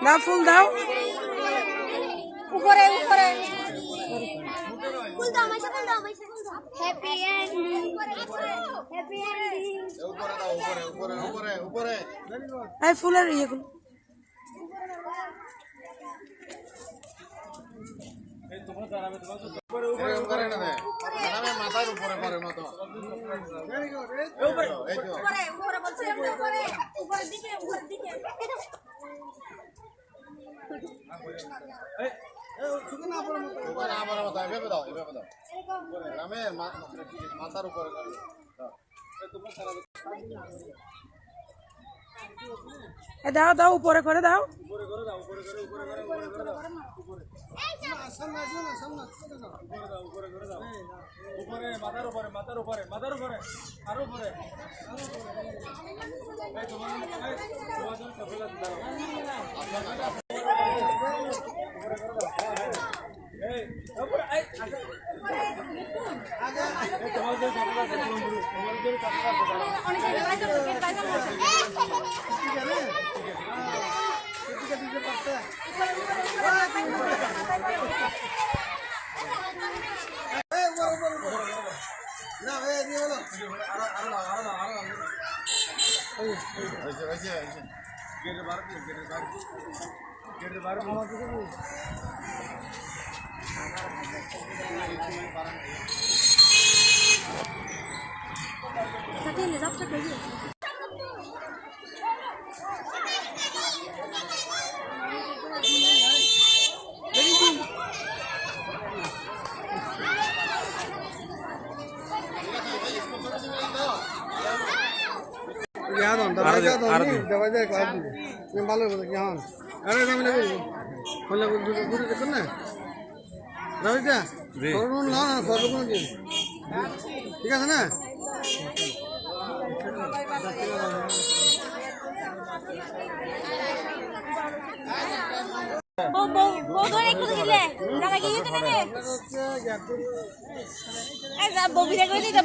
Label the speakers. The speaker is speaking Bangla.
Speaker 1: না ফুল দাও
Speaker 2: উপরে উপরে ফুল দাও মাইশা ফুল দাও হ্যাপি এন্ডিং হ্যাপি এন্ডিং
Speaker 3: উপরে দাও উপরে উপরে উপরে
Speaker 1: এই ফুলের ইয়েগুলো
Speaker 3: এই তোমরা দাঁড়াবে তোমার তো উপরে উপরে না দে দাঁড়াবে মাথার উপরে পরে মতো ভেরি গুড উপরে এই তো
Speaker 2: উপরে উপরে বলছে উপরে উপরে দিকে
Speaker 3: এই সুগনা উপরে মতো উপরে আমার মতো এভাবে দাও উপরে রামে মাথার উপরে দাও এই তোমরা সারা
Speaker 1: দাও দাও উপরে করে দাও
Speaker 3: উপরে করে দাও উপরে করে উপরে সামনে আসো না সামনে উপরে দাও উপরে করে দাও উপরে মাথার উপরে আর উপরে এই তোমার জন্য সফল দাও এই উপরে এই আগে তোমার জন্য সফল তোমার জন্য সফল
Speaker 2: অনেক
Speaker 3: ঠিক আছে না
Speaker 2: ববি রে কই দিতে